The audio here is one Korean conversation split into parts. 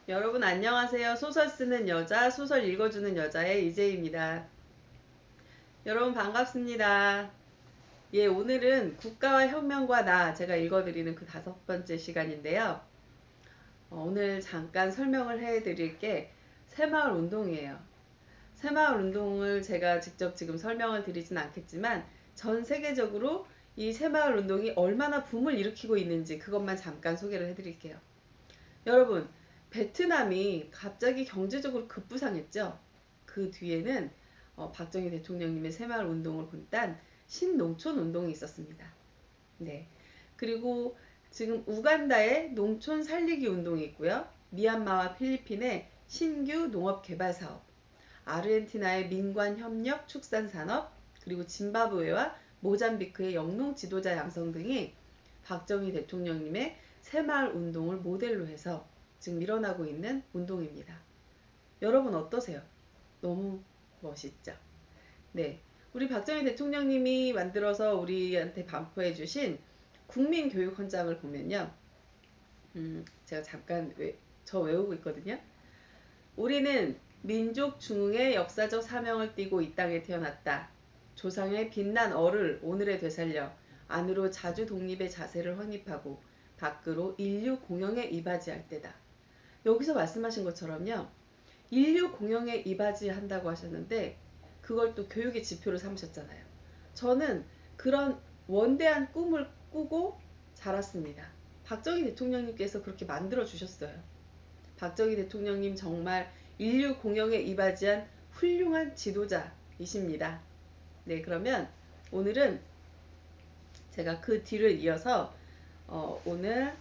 여러분 안녕하세요. 소설 쓰는 여자, 소설 읽어주는 여자의 이재희입니다. 여러분 반갑습니다. 예, 오늘은 국가와 혁명과 나 제가 읽어드리는 그 5번째 시간인데요. 오늘 잠깐 설명을 해드릴 게 새마을 운동이에요. 새마을 운동을 제가 직접 지금 설명을 드리진 않겠지만 전 세계적으로 이 새마을 운동이 얼마나 붐을 일으키고 있는지 그것만 잠깐 소개를 해드릴게요. 여러분, 베트남이 갑자기 경제적으로 급부상했죠. 그 뒤에는 박정희 대통령님의 새마을 운동을 본딴 신농촌 운동이 있었습니다. 네. 그리고 지금 우간다의 농촌 살리기 운동이 있고요. 미얀마와 필리핀의 신규 농업 개발 사업, 아르헨티나의 민관 협력 축산 산업, 그리고 짐바브웨와 모잠비크의 영농 지도자 양성 등이 박정희 대통령님의 새마을 운동을 모델로 해서 지금 일어나고 있는 운동입니다. 여러분 어떠세요? 너무 멋있죠? 네. 우리 박정희 대통령님이 만들어서 우리한테 반포해 주신 국민교육 헌장을 보면요. 제가 잠깐 저 외우고 있거든요. 우리는 민족 중흥의 역사적 사명을 띠고 이 땅에 태어났다. 조상의 빛난 얼을 오늘에 되살려 안으로 자주 독립의 자세를 확립하고 밖으로 인류 공영에 이바지할 때다. 여기서 말씀하신 것처럼요. 인류 공영에 이바지한다고 하셨는데 그걸 또 교육의 지표로 삼으셨잖아요. 저는 그런 원대한 꿈을 꾸고 자랐습니다. 박정희 대통령님께서 그렇게 만들어 주셨어요. 박정희 대통령님 정말 인류 공영에 이바지한 훌륭한 지도자이십니다. 네, 그러면 오늘은 제가 그 뒤를 이어서 오늘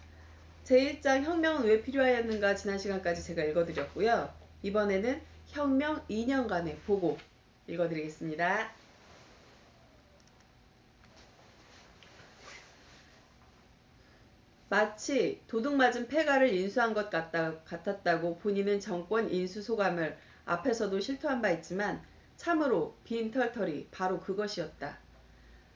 제1장 혁명은 왜 필요하였는가 지난 시간까지 제가 읽어드렸고요. 이번에는 혁명 2년간의 보고 읽어드리겠습니다. 마치 도둑맞은 폐가를 인수한 것 같았다고 본인은 정권 인수 소감을 앞에서도 실토한 바 있지만 참으로 빈털털이 바로 그것이었다.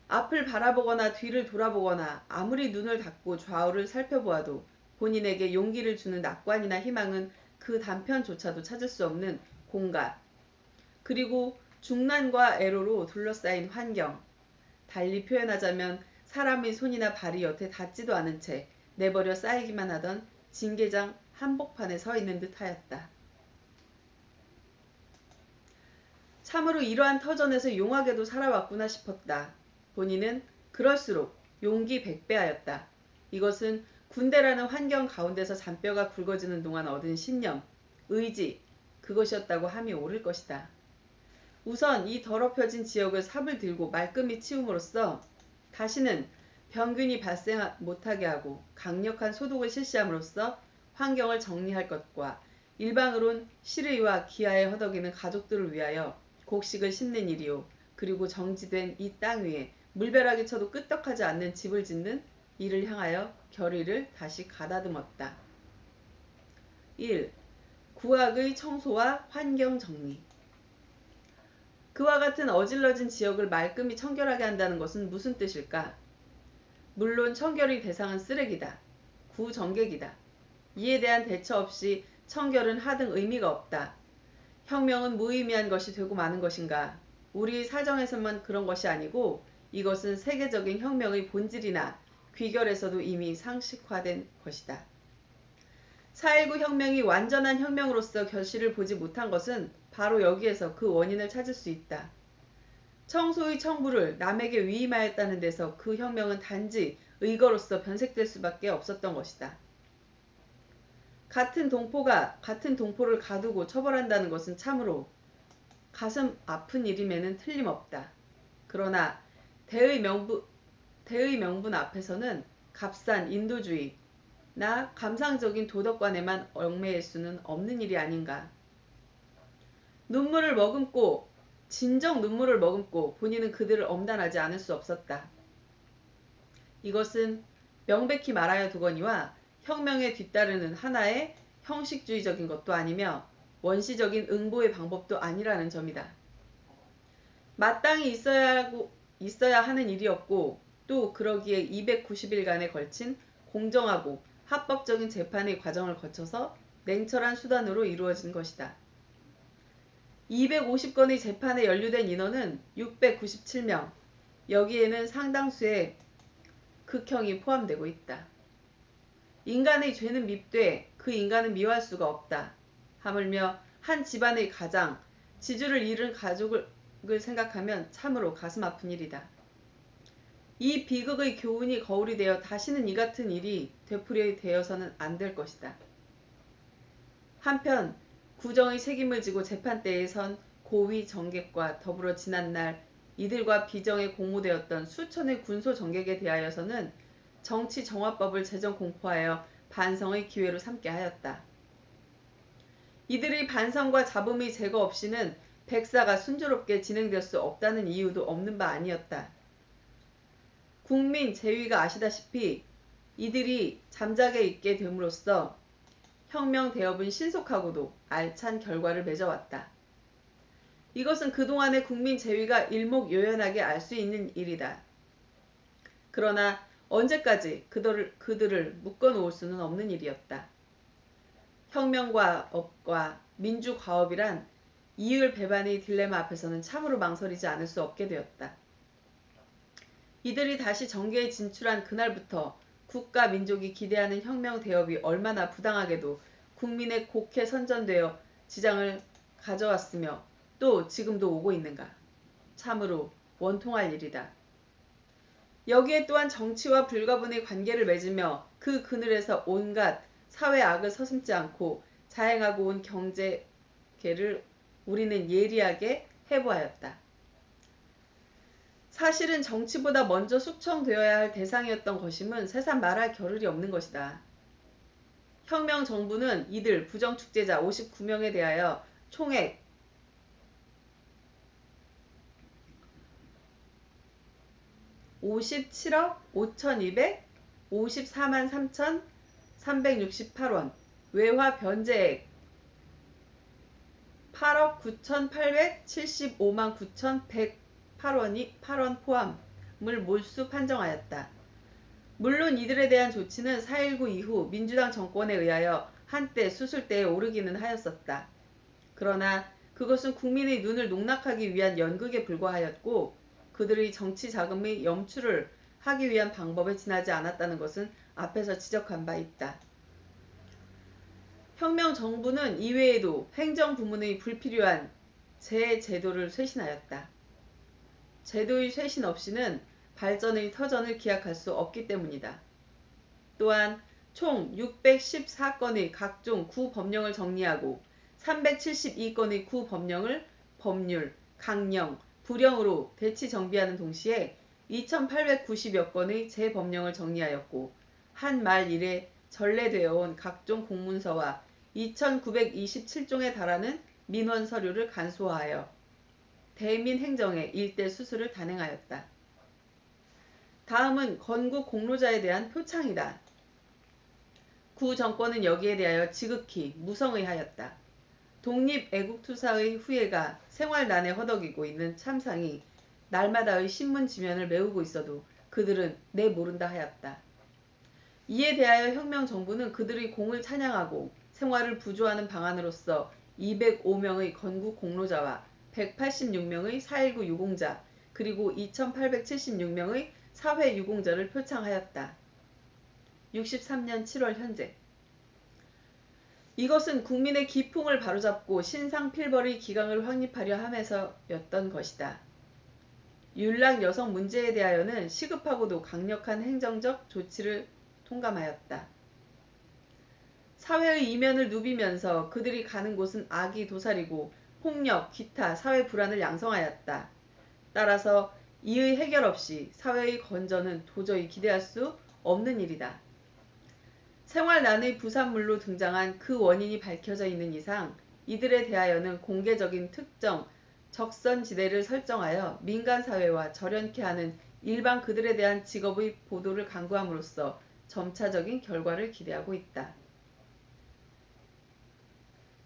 앞을 바라보거나 뒤를 돌아보거나 아무리 눈을 닫고 좌우를 살펴보아도 본인에게 용기를 주는 낙관이나 희망은 그 단편조차도 찾을 수 없는 공간, 그리고 중난과 애로로 둘러싸인 환경, 달리 표현하자면 사람의 손이나 발이 여태 닿지도 않은 채 내버려 쌓이기만 하던 징계장 한복판에 서 있는 듯 하였다. 참으로 이러한 터전에서 용하게도 살아왔구나 싶었다. 본인은 그럴수록 용기 백배하였다. 이것은 군대라는 환경 가운데서 잔뼈가 굵어지는 동안 얻은 신념, 의지, 그것이었다고 함이 옳을 것이다. 우선 이 더럽혀진 지역을 삽을 들고 말끔히 치움으로써 다시는 병균이 발생 못하게 하고 강력한 소독을 실시함으로써 환경을 정리할 것과 일방으론 시르이와 기아에 허덕이는 가족들을 위하여 곡식을 심는 일이요. 그리고 정지된 이 땅 위에 물벼락이 쳐도 끄떡하지 않는 집을 짓는 이를 향하여 결의를 다시 가다듬었다. 1. 구악의 청소와 환경 정리. 그와 같은 어질러진 지역을 말끔히 청결하게 한다는 것은 무슨 뜻일까? 물론 청결의 대상은 쓰레기다. 구정객이다. 이에 대한 대처 없이 청결은 하등 의미가 없다. 혁명은 무의미한 것이 되고 마는 것인가? 우리 사정에서만 그런 것이 아니고 이것은 세계적인 혁명의 본질이나 귀결에서도 이미 상식화된 것이다. 4.19 혁명이 완전한 혁명으로서 결실을 보지 못한 것은 바로 여기에서 그 원인을 찾을 수 있다. 청소의 청부를 남에게 위임하였다는 데서 그 혁명은 단지 의거로서 변색될 수밖에 없었던 것이다. 같은 동포가 같은 동포를 가두고 처벌한다는 것은 참으로 가슴 아픈 일임에는 틀림없다. 그러나 대의 명분 앞에서는 값싼 인도주의나 감상적인 도덕관에만 얽매일 수는 없는 일이 아닌가. 진정 눈물을 머금고 본인은 그들을 엄단하지 않을 수 없었다. 이것은 명백히 말하여 두거니와 혁명에 뒤따르는 하나의 형식주의적인 것도 아니며 원시적인 응보의 방법도 아니라는 점이다. 마땅히 있어야 하는 일이었고 또 그러기에 290일간에 걸친 공정하고 합법적인 재판의 과정을 거쳐서 냉철한 수단으로 이루어진 것이다. 250건의 재판에 연루된 인원은 697명, 여기에는 상당수의 극형이 포함되고 있다. 인간의 죄는 밉되 그 인간은 미워할 수가 없다. 하물며 한 집안의 가장, 지주를 잃은 가족을 생각하면 참으로 가슴 아픈 일이다. 이 비극의 교훈이 거울이 되어 다시는 이 같은 일이 되풀이 되어서는 안 될 것이다. 한편 구정의 책임을 지고 재판대에 선 고위 정객과 더불어 지난날 이들과 비정에 공모되었던 수천의 군소 정객에 대하여서는 정치정화법을 제정 공포하여 반성의 기회로 삼게 하였다. 이들의 반성과 잡음의 제거 없이는 백사가 순조롭게 진행될 수 없다는 이유도 없는 바 아니었다. 국민 제위가 아시다시피 이들이 잠자게 있게 됨으로써 혁명 대업은 신속하고도 알찬 결과를 맺어왔다. 이것은 그동안의 국민 제위가 일목요연하게 알 수 있는 일이다. 그러나 언제까지 그들을 묶어놓을 수는 없는 일이었다. 혁명과업과 민주과업이란 이율 배반의 딜레마 앞에서는 참으로 망설이지 않을 수 없게 되었다. 이들이 다시 정계에 진출한 그날부터 국가 민족이 기대하는 혁명 대업이 얼마나 부당하게도 국민의 곡해 선전되어 지장을 가져왔으며 또 지금도 오고 있는가. 참으로 원통할 일이다. 여기에 또한 정치와 불가분의 관계를 맺으며 그 그늘에서 온갖 사회 악을 서슴지 않고 자행하고 온 경제계를 우리는 예리하게 해보하였다. 사실은 정치보다 먼저 숙청되어야 할 대상이었던 것임은 세상 말할 겨를이 없는 것이다. 혁명 정부는 이들 부정축제자 59명에 대하여 총액 57억 5,254만 3,368원, 외화 변제액 8억 9,875만 9,108원 포함을 몰수 판정하였다. 물론 이들에 대한 조치는 4.19 이후 민주당 정권에 의하여 한때 수술대에 오르기는 하였었다. 그러나 그것은 국민의 눈을 농락하기 위한 연극에 불과하였고 그들의 정치 자금의 염출을 하기 위한 방법에 지나지 않았다는 것은 앞에서 지적한 바 있다. 혁명 정부는 이외에도 행정부문의 불필요한 제도를 쇄신하였다. 제도의 쇄신 없이는 발전의 터전을 기약할 수 없기 때문이다. 또한 총 614건의 각종 구법령을 정리하고 372건의 구법령을 법률, 강령, 부령으로 대치 정비하는 동시에 2890여 건의 재법령을 정리하였고 한 말 이래 전래되어 온 각종 공문서와 2927종에 달하는 민원 서류를 간소화하여 대민 행정의 일대 수술을 단행하였다. 다음은 건국 공로자에 대한 표창이다. 구 정권은 여기에 대하여 지극히 무성의하였다. 독립애국투사의 후예가 생활난에 허덕이고 있는 참상이 날마다의 신문 지면을 메우고 있어도 그들은 내 모른다 하였다. 이에 대하여 혁명정부는 그들의 공을 찬양하고 생활을 부조하는 방안으로서 205명의 건국 공로자와 186명의 4.19 유공자 그리고 2876명의 사회 유공자를 표창하였다. 63년 7월 현재. 이것은 국민의 기풍을 바로잡고 신상필벌의 기강을 확립하려 함에서였던 것이다. 율락 여성 문제에 대하여는 시급하고도 강력한 행정적 조치를 통감하였다. 사회의 이면을 누비면서 그들이 가는 곳은 악이 도사리고 폭력, 기타 사회 불안을 양성하였다. 따라서 이의 해결 없이 사회의 건전은 도저히 기대할 수 없는 일이다. 생활난의 부산물로 등장한 그 원인이 밝혀져 있는 이상 이들에 대하여는 공개적인 특정 적선지대를 설정하여 민간사회와 절연케 하는 일반 그들에 대한 직업의 보도를 강구함으로써 점차적인 결과를 기대하고 있다.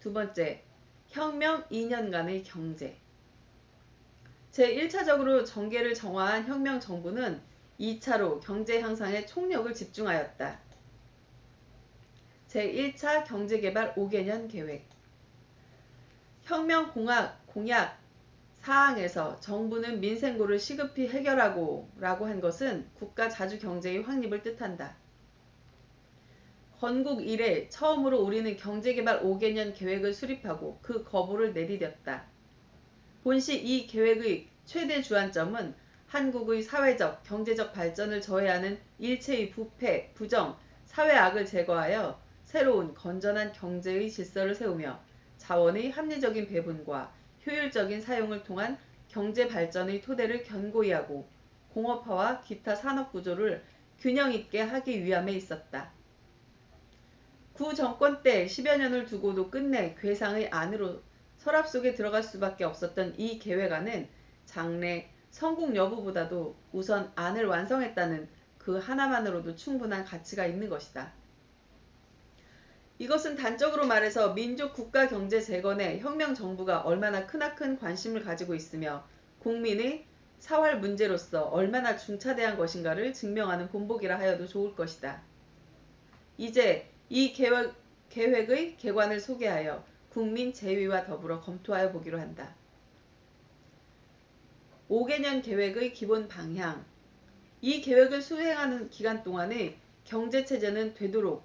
두 번째, 혁명 2년간의 경제. 제1차적으로 정계를 정화한 혁명 정부는 2차로 경제 향상에 총력을 집중하였다. 제1차 경제개발 5개년 계획. 혁명 공약 사항에서 정부는 민생고를 시급히 해결하고 라고 한 것은 국가 자주 경제의 확립을 뜻한다. 건국 이래 처음으로 우리는 경제개발 5개년 계획을 수립하고 그 거부를 내디뎠다. 본시 이 계획의 최대 주안점은 한국의 사회적, 경제적 발전을 저해하는 일체의 부패, 부정, 사회악을 제거하여 새로운 건전한 경제의 질서를 세우며 자원의 합리적인 배분과 효율적인 사용을 통한 경제 발전의 토대를 견고히 하고 공업화와 기타 산업 구조를 균형 있게 하기 위함에 있었다. 구 정권 때 10여 년을 두고도 끝내 괴상의 안으로 서랍 속에 들어갈 수밖에 없었던 이 계획안은 장래 성공 여부보다도 우선 안을 완성했다는 그 하나만으로도 충분한 가치가 있는 것이다. 이것은 단적으로 말해서 민족 국가 경제 재건에 혁명 정부가 얼마나 크나큰 관심을 가지고 있으며 국민의 사활 문제로서 얼마나 중차대한 것인가를 증명하는 본보기라 하여도 좋을 것이다. 이제 이 계획의 개관을 소개하여 국민 재위와 더불어 검토하여 보기로 한다. 5개년 계획의 기본 방향. 이 계획을 수행하는 기간 동안의 경제체제는 되도록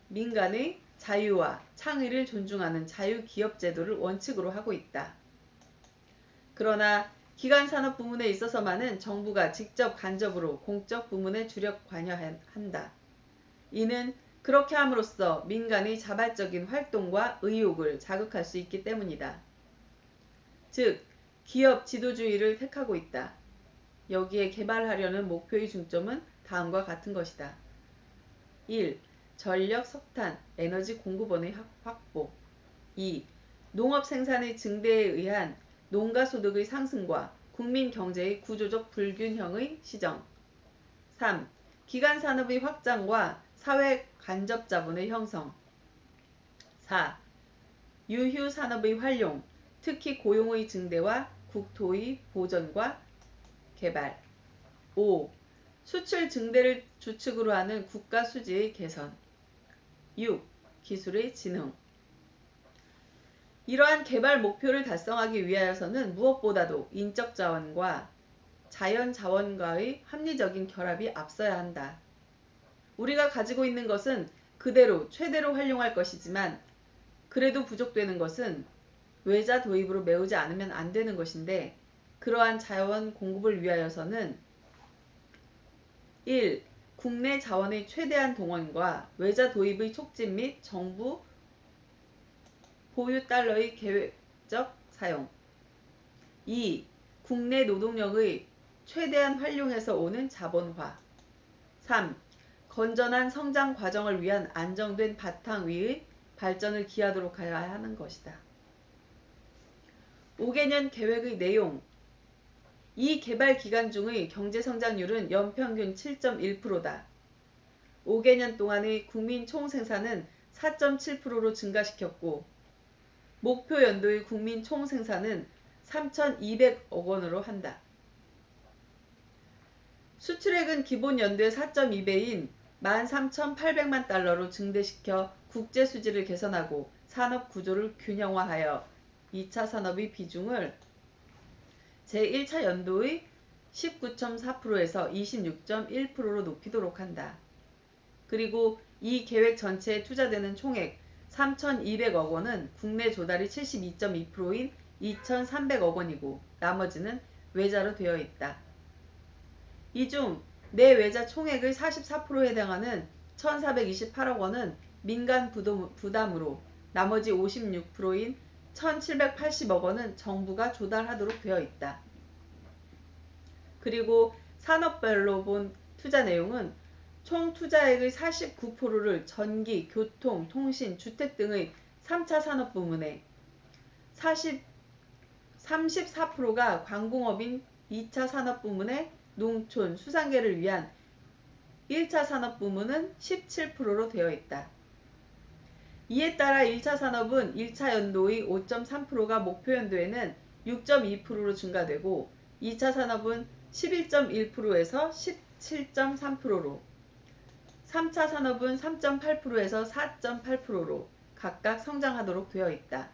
민간의 자유와 창의를 존중하는 자유기업제도를 원칙으로 하고 있다. 그러나 기간산업 부문에 있어서만은 정부가 직접 간접으로 공적 부문에 주력 관여한다. 이는 그렇게 함으로써 민간의 자발적인 활동과 의욕을 자극할 수 있기 때문이다. 즉, 기업 지도주의를 택하고 있다. 여기에 개발하려는 목표의 중점은 다음과 같은 것이다. 1. 전력, 석탄, 에너지 공급원의 확보. 2. 농업 생산의 증대에 의한 농가소득의 상승과 국민 경제의 구조적 불균형의 시정. 3. 기간산업의 확장과 사회 간접자본의 형성. 4. 유휴산업의 활용, 특히 고용의 증대와 국토의 보전과 개발. 5. 수출 증대를 주축으로 하는 국가 수지의 개선. 6. 기술의 진흥. 이러한 개발 목표를 달성하기 위하여서는 무엇보다도 인적 자원과 자연 자원과의 합리적인 결합이 앞서야 한다. 우리가 가지고 있는 것은 그대로 최대로 활용할 것이지만 그래도 부족되는 것은 외자 도입으로 메우지 않으면 안 되는 것인데 그러한 자원 공급을 위하여서는 1. 국내 자원의 최대한 동원과 외자 도입의 촉진 및 정부 보유 달러의 계획적 사용. 2. 국내 노동력의 최대한 활용에서 오는 자본화. 3. 건전한 성장 과정을 위한 안정된 바탕 위의 발전을 기하도록 해야 하는 것이다. 5개년 계획의 내용. 이 개발 기간 중의 경제성장률은 연평균 7.1%다. 5개년 동안의 국민 총생산은 4.7%로 증가시켰고 목표 연도의 국민 총생산은 3,200억 원으로 한다. 수출액은 기본 연도의 4.2배인 13,800만 달러로 증대시켜 국제 수지를 개선하고 산업 구조를 균형화하여 2차 산업의 비중을 제1차 연도의 19.4%에서 26.1%로 높이도록 한다. 그리고 이 계획 전체에 투자되는 총액 3,200억 원은 국내 조달이 72.2%인 2,300억 원이고 나머지는 외자로 되어 있다. 이 중 내외자 총액의 44%에 해당하는 1,428억 원은 민간 부담으로 나머지 56%인 1,780억 원은 정부가 조달하도록 되어 있다. 그리고 산업별로 본 투자 내용은 총 투자액의 49%를 전기, 교통, 통신, 주택 등의 3차 산업 부문에 34%가 광공업인 2차 산업 부문에 농촌, 수산계를 위한 1차 산업 부문은 17%로 되어 있다. 이에 따라 1차 산업은 1차 연도의 5.3%가 목표 연도에는 6.2%로 증가되고 2차 산업은 11.1%에서 17.3%로 3차 산업은 3.8%에서 4.8%로 각각 성장하도록 되어 있다.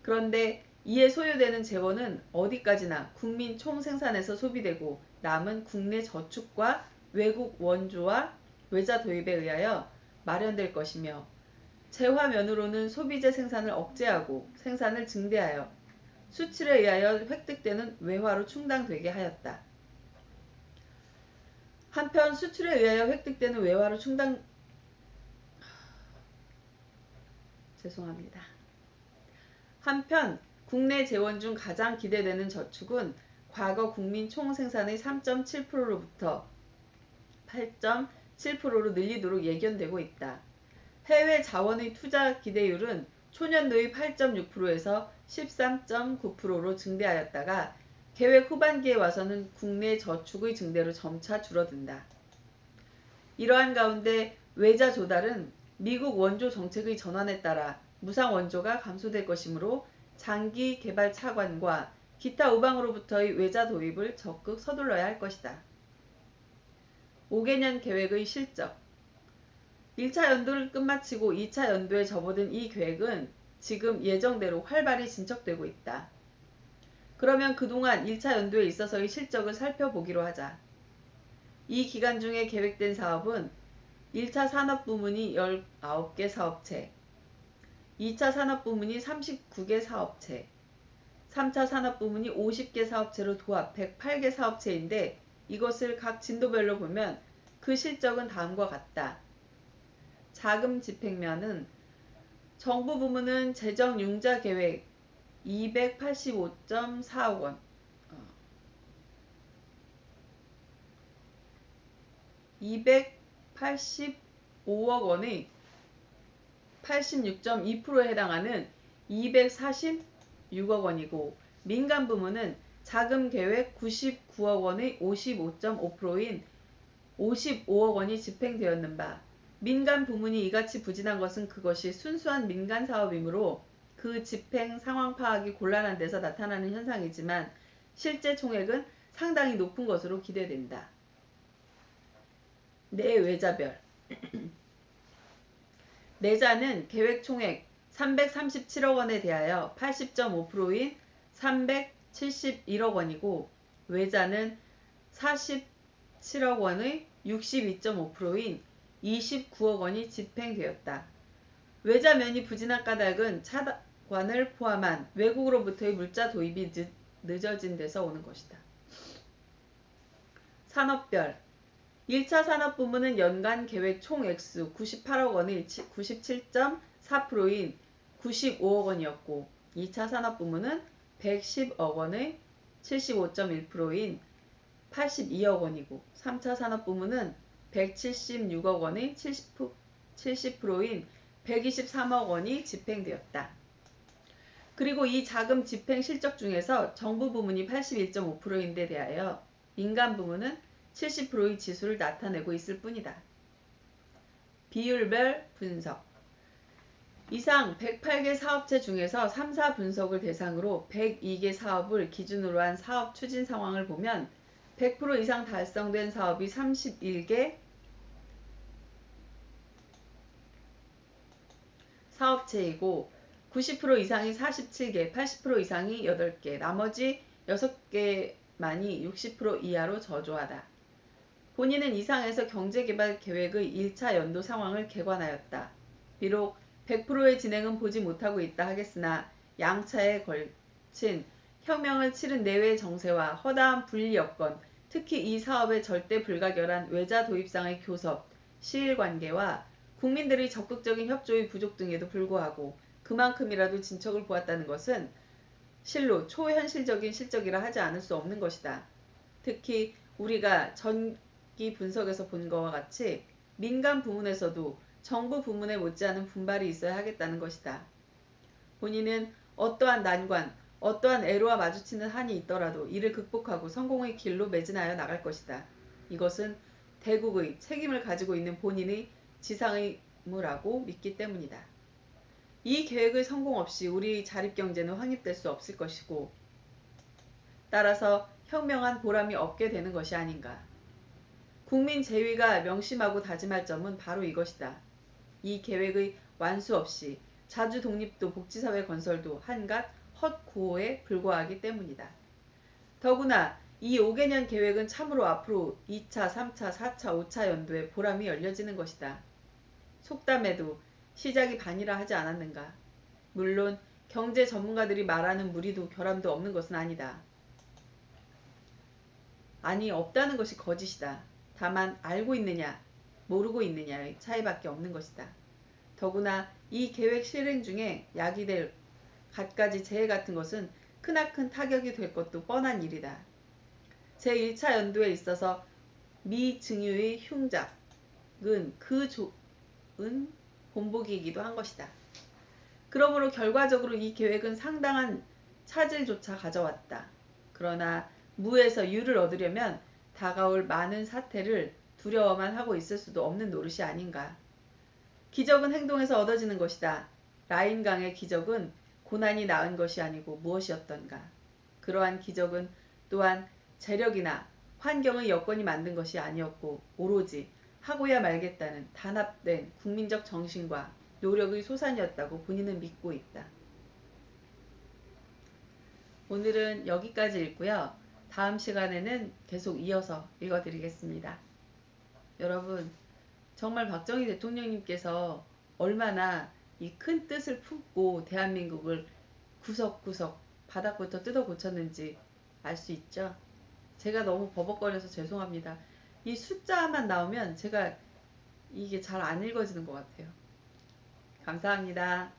그런데 이에 소요되는 재원은 어디까지나 국민 총생산에서 소비되고 남은 국내 저축과 외국 원조와 외자 도입에 의하여 마련될 것이며 재화면으로는 소비재 생산을 억제하고 생산을 증대하여 수출에 의하여 획득되는 외화로 충당되게 하였다. 한편 수출에 의하여 획득되는 외화로 한편 국내 재원 중 가장 기대되는 저축은 과거 국민 총생산의 3.7%로부터 8.7%로 늘리도록 예견되고 있다. 해외 자원의 투자 기대율은 초년도의 8.6%에서 13.9%로 증대하였다가 계획 후반기에 와서는 국내 저축의 증대로 점차 줄어든다. 이러한 가운데 외자 조달은 미국 원조 정책의 전환에 따라 무상 원조가 감소될 것이므로 장기 개발 차관과 기타 우방으로부터의 외자 도입을 적극 서둘러야 할 것이다. 5개년 계획의 실적 1차 연도를 끝마치고 2차 연도에 접어든 이 계획은 지금 예정대로 활발히 진척되고 있다. 그러면 그동안 1차 연도에 있어서의 실적을 살펴보기로 하자. 이 기간 중에 계획된 사업은 1차 산업부문이 19개 사업체, 2차 산업부문이 39개 사업체, 3차 산업부문이 50개 사업체로 도합 108개 사업체인데 이것을 각 진도별로 보면 그 실적은 다음과 같다. 자금 집행면은 정부 부문은 재정 융자 계획 285.4억 원, 285억 원의 86.2%에 해당하는 246억 원이고 민간 부문은 자금 계획 99억 원의 55.5%인 55억 원이 집행되었는 바 민간 부문이 이같이 부진한 것은 그것이 순수한 민간 사업이므로 그 집행 상황 파악이 곤란한 데서 나타나는 현상이지만 실제 총액은 상당히 높은 것으로 기대된다. 내외자별 내자는 계획 총액 337억 원에 대하여 80.5%인 371억 원이고 외자는 47억 원의 62.5%인 29억 원이 집행되었다. 외자면이 부진한 까닭은 차관을 포함한 외국으로부터의 물자 도입이 늦어진 데서 오는 것이다. 산업별 1차 산업부문은 연간 계획 총액수 98억 원의 97.4%인 95억 원이었고 2차 산업부문은 110억 원의 75.1%인 82억 원이고 3차 산업부문은 176억 원의 70%인 123억 원이 집행되었다. 그리고 이 자금 집행 실적 중에서 정부 부문이 81.5%인데 대하여 민간 부문은 70%의 지수를 나타내고 있을 뿐이다. 비율별 분석 이상 108개 사업체 중에서 3, 4 분석을 대상으로 102개 사업을 기준으로 한 사업 추진 상황을 보면 100% 이상 달성된 사업이 31개 사업체이고 90% 이상이 47개, 80% 이상이 8개, 나머지 6개만이 60% 이하로 저조하다. 본인은 이상에서 경제개발 계획의 1차 연도 상황을 객관하였다. 비록 100%의 진행은 보지 못하고 있다 하겠으나 양차에 걸친 혁명을 치른 내외 정세와 허다한 분리 여건, 특히 이 사업의 절대 불가결한 외자 도입상의 교섭, 시일관계와 국민들의 적극적인 협조의 부족 등에도 불구하고 그만큼이라도 진척을 보았다는 것은 실로 초현실적인 실적이라 하지 않을 수 없는 것이다. 특히 우리가 전기 분석에서 본 것과 같이 민간 부문에서도 정부 부문에 못지않은 분발이 있어야 하겠다는 것이다. 본인은 어떠한 난관, 어떠한 애로와 마주치는 한이 있더라도 이를 극복하고 성공의 길로 매진하여 나갈 것이다. 이것은 대국의 책임을 가지고 있는 본인의 지상의무라고 믿기 때문이다. 이 계획의 성공 없이 우리 자립경제는 확립될 수 없을 것이고 따라서 혁명한 보람이 없게 되는 것이 아닌가. 국민 재위가 명심하고 다짐할 점은 바로 이것이다. 이 계획의 완수 없이 자주 독립도 복지사회 건설도 한갓 헛구호에 불과하기 때문이다. 더구나 이 5개년 계획은 참으로 앞으로 2차, 3차, 4차, 5차 연도에 보람이 열려지는 것이다. 속담에도 시작이 반이라 하지 않았는가. 물론 경제 전문가들이 말하는 무리도 결함도 없는 것은 아니다. 아니, 없다는 것이 거짓이다. 다만 알고 있느냐 모르고 있느냐의 차이밖에 없는 것이다. 더구나 이 계획 실행 중에 야기될 갖가지 재해 같은 것은 크나큰 타격이 될 것도 뻔한 일이다. 제1차 연도에 있어서 미증유의 흉작은 그 좋은 본보기이기도 한 것이다. 그러므로 결과적으로 이 계획은 상당한 차질조차 가져왔다. 그러나 무에서 유를 얻으려면 다가올 많은 사태를 두려워만 하고 있을 수도 없는 노릇이 아닌가. 기적은 행동에서 얻어지는 것이다. 라인강의 기적은 고난이 낳은 것이 아니고 무엇이었던가. 그러한 기적은 또한 재력이나 환경의 여건이 만든 것이 아니었고 오로지 하고야 말겠다는 단합된 국민적 정신과 노력의 소산이었다고 본인은 믿고 있다. 오늘은 여기까지 읽고요. 다음 시간에는 계속 이어서 읽어드리겠습니다. 여러분, 정말 박정희 대통령님께서 얼마나 이 큰 뜻을 품고 대한민국을 구석구석 바닥부터 뜯어 고쳤는지 알 수 있죠? 제가 너무 버벅거려서 죄송합니다. 이 숫자만 나오면 제가 이게 잘 안 읽어지는 것 같아요. 감사합니다.